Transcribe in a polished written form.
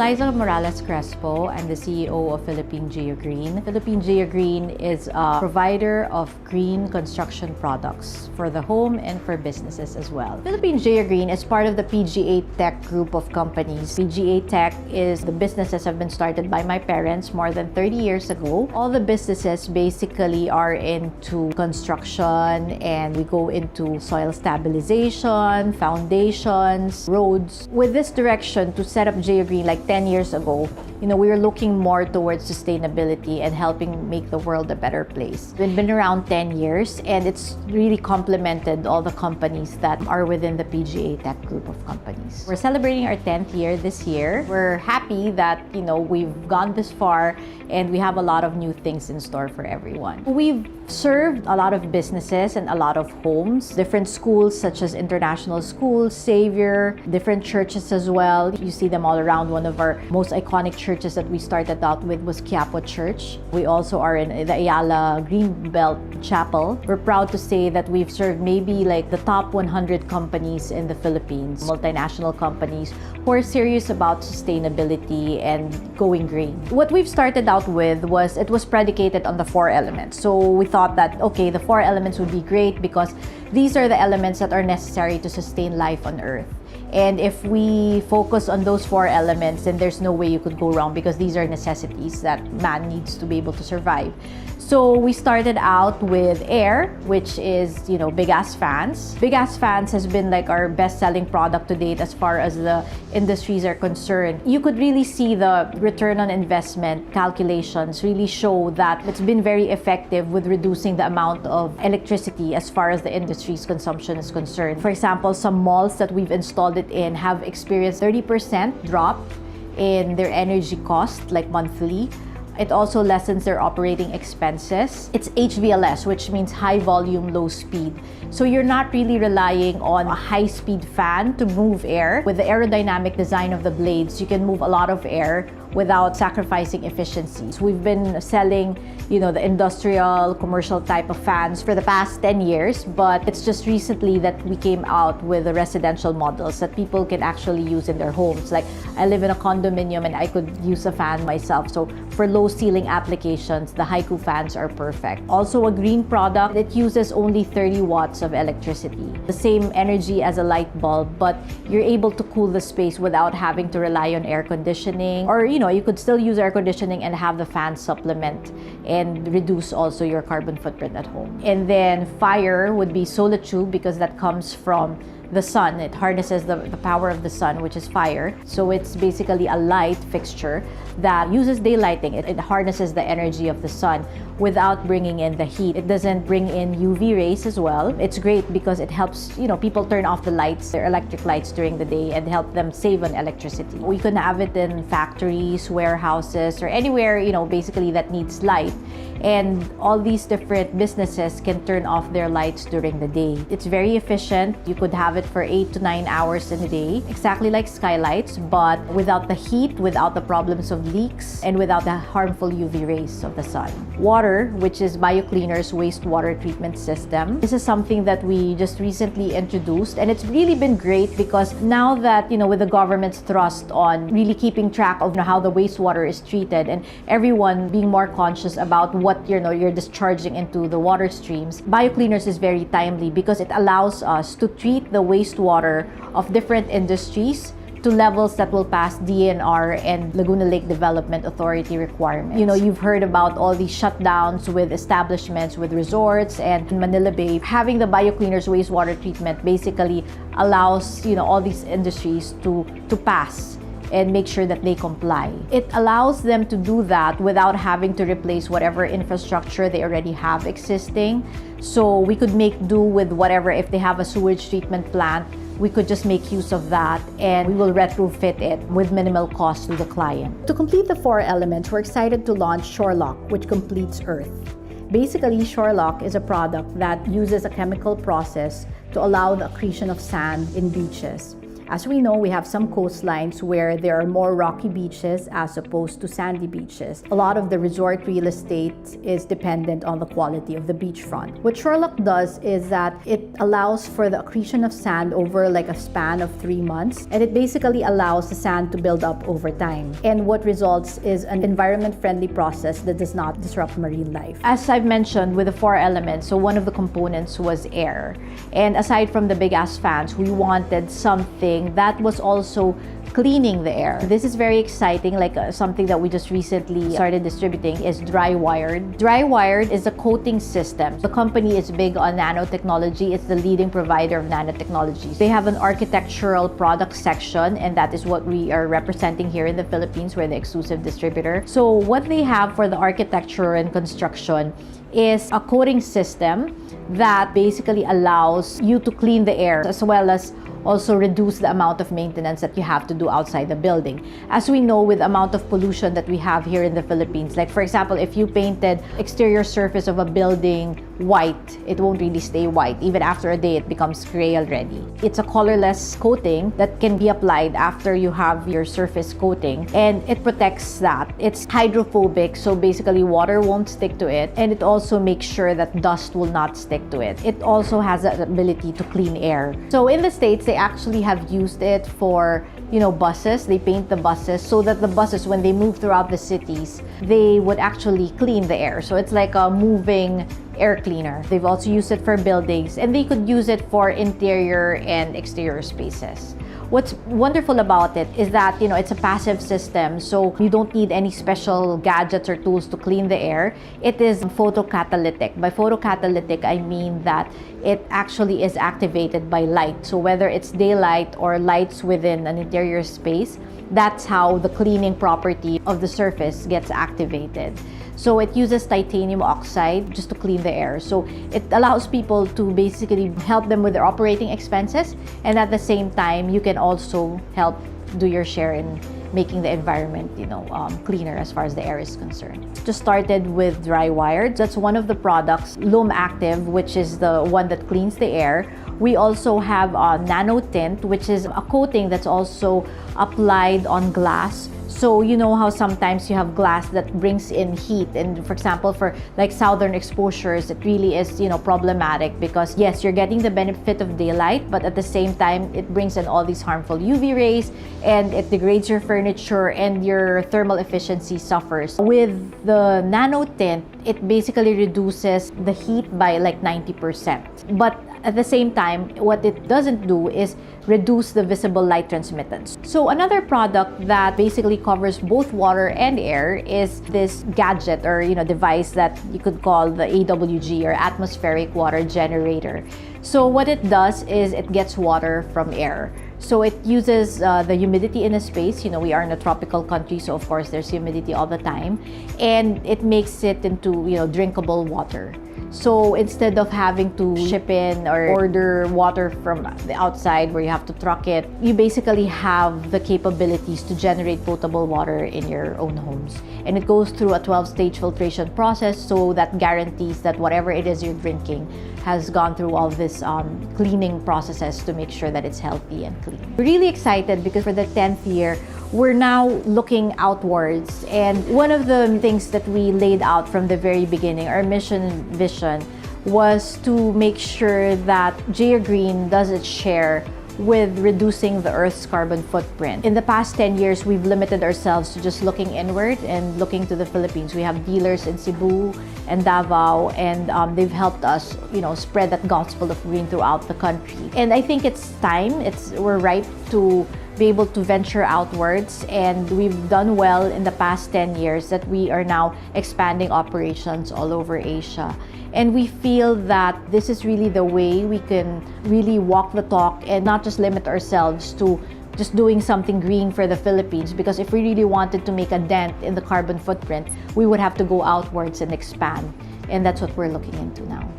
Liza Morales Crespo. I'm the CEO of Philippine Geogreen. Philippine Geogreen is a provider of green construction products for the home and for businesses as well. Philippine Geogreen is part of the PGA Tech group of companies. PGA Tech is the businesses have been started by my parents more than 30 years ago. All the businesses basically are into construction, and we go into soil stabilization, foundations, roads. With this direction to set up Geogreen like 10 years ago, we were looking more towards sustainability and helping make the world a better place. We've been around 10 years, and it's really complemented all the companies that are within the PGA Tech group of companies. We're celebrating our 10th year this year. We're happy that, we've gone this far, and we have a lot of new things in store for everyone. We've served a lot of businesses and a lot of homes, different schools such as international schools, Xavier, different churches as well. You see them all around. One of our most iconic churches that we started out with was Quiapo Church. We also are in the Ayala Greenbelt Chapel. We're proud to say that we've served maybe like the top 100 companies in the Philippines, multinational companies who are serious about sustainability and going green. What we've started out with was, it was predicated on the 4 elements. So we thought that, okay, the 4 elements would be great because these are the elements that are necessary to sustain life on Earth. And if we focus on those 4 elements, then there's no way you could go wrong, because these are necessities that man needs to be able to survive. So we started out with air, which is, big ass fans. Big ass fans has been like our best-selling product to date as far as the industries are concerned. You could really see the return on investment calculations really show that it's been very effective with reducing the amount of electricity as far as the industry's consumption is concerned. For example, some malls that we've installed it in have experienced 30% drop in their energy cost, like monthly. It also lessens their operating expenses. It's HVLS, which means high volume, low speed. So you're not really relying on a high-speed fan to move air. With the aerodynamic design of the blades, you can move a lot of air without sacrificing efficiencies. We've been selling, the industrial, commercial type of fans for the past 10 years, but it's just recently that we came out with the residential models that people can actually use in their homes. Like, I live in a condominium and I could use a fan myself. So for low ceiling applications, the Haiku fans are perfect. Also a green product that uses only 30 watts of electricity. The same energy as a light bulb, but you're able to cool the space without having to rely on air conditioning. Or, you could still use air conditioning and have the fan supplement and reduce also your carbon footprint at home. And then fire would be Solitude, because that comes from the sun. It harnesses the power of the sun, which is fire. So it's basically a light fixture that uses daylighting. It harnesses the energy of the sun without bringing in the heat. It doesn't bring in UV rays as well. It's great because it helps, people turn off the lights, their electric lights during the day, and help them save on electricity. We can have it in factories, warehouses, or anywhere, basically that needs light. And all these different businesses can turn off their lights during the day. It's very efficient. You could have it for 8 to 9 hours in a day, exactly like skylights, but without the heat, without the problems of leaks, and without the harmful UV rays of the sun. Water, which is BioCleaner's wastewater treatment system. This is something that we just recently introduced, and it's really been great because now that, with the government's thrust on really keeping track of how the wastewater is treated, and everyone being more conscious about what you're discharging into the water streams, BioCleaners is very timely because it allows us to treat the wastewater of different industries to levels that will pass DNR and Laguna Lake Development Authority requirements. You've heard about all these shutdowns with establishments, with resorts, and in Manila Bay. Having the BioCleaners wastewater treatment basically allows, all these industries to pass and make sure that they comply. It allows them to do that without having to replace whatever infrastructure they already have existing. So we could make do with whatever. If they have a sewage treatment plant, we could just make use of that, and we will retrofit it with minimal cost to the client. To complete the 4 elements, we're excited to launch ShoreLock, which completes Earth. Basically, ShoreLock is a product that uses a chemical process to allow the accretion of sand in beaches. As we know, we have some coastlines where there are more rocky beaches as opposed to sandy beaches. A lot of the resort real estate is dependent on the quality of the beachfront. What Shorelock does is that it allows for the accretion of sand over like a span of 3 months, and it basically allows the sand to build up over time. And what results is an environment-friendly process that does not disrupt marine life. As I've mentioned, with the 4 elements, so one of the components was air. And aside from the big-ass fans, we wanted something that was also cleaning the air. This is very exciting, like something that we just recently started distributing is Dry Wired. Dry Wired is a coating system. The company is big on nanotechnology. It's the leading provider of nanotechnology. They have an architectural product section, and that is what we are representing here in the Philippines. We're the exclusive distributor. So what they have for the architecture and construction is a coating system that basically allows you to clean the air as well as also reduce the amount of maintenance that you have to do outside the building. As we know, with the amount of pollution that we have here in the Philippines, like for example, if you painted exterior surface of a building white, it won't really stay white. Even after a day, it becomes gray already. It's a colorless coating that can be applied after you have your surface coating, and it protects that. It's hydrophobic, so basically water won't stick to it, and it also makes sure that dust will not stick to it. It also has the ability to clean air. So in the States, they actually have used it for, buses. They paint the buses so that the buses, when they move throughout the cities, they would actually clean the air. So it's like a moving air cleaner. They've also used it for buildings, and they could use it for interior and exterior spaces. What's wonderful about it is that, it's a passive system, so you don't need any special gadgets or tools to clean the air. It is photocatalytic. By photocatalytic, I mean that it actually is activated by light. So whether it's daylight or lights within an interior space, that's how the cleaning property of the surface gets activated. So it uses titanium oxide just to clean the air. So it allows people to basically help them with their operating expenses, and at the same time, you can also help do your share in making the environment, cleaner as far as the air is concerned. Just started with Dry Wired. That's one of the products. Loam Active, which is the one that cleans the air. We also have Nano Tint, which is a coating that's also applied on glass. So you know how sometimes you have glass that brings in heat, and for example, for like southern exposures, it really is problematic because yes, you're getting the benefit of daylight, but at the same time it brings in all these harmful UV rays, and it degrades your furniture, and your thermal efficiency suffers. With the Nano Tint, it basically reduces the heat by like 90%. But at the same time, what it doesn't do is reduce the visible light transmittance. So another product that basically covers both water and air is this gadget or device that you could call the AWG, or atmospheric water generator. So what it does is it gets water from air. So it uses the humidity in a space. We are in a tropical country, so of course there's humidity all the time, and it makes it into drinkable water. So instead of having to ship in or order water from the outside where you have to truck it, you basically have the capabilities to generate potable water in your own homes. And it goes through a 12-stage filtration process, so that guarantees that whatever it is you're drinking has gone through all this cleaning processes to make sure that it's healthy and clean. We're really excited because for the 10th year, we're now looking outwards. And one of the things that we laid out from the very beginning, our mission and vision, was to make sure that Geogreen does its share with reducing the Earth's carbon footprint. In the past 10 years, we've limited ourselves to just looking inward and looking to the Philippines. We have dealers in Cebu and Davao, and they've helped us, spread that gospel of green throughout the country. And I think it's time, we're ripe to be able to venture outwards, and we've done well in the past 10 years that we are now expanding operations all over Asia. And we feel that this is really the way we can really walk the talk and not just limit ourselves to just doing something green for the Philippines, because if we really wanted to make a dent in the carbon footprint, we would have to go outwards and expand. And that's what we're looking into now.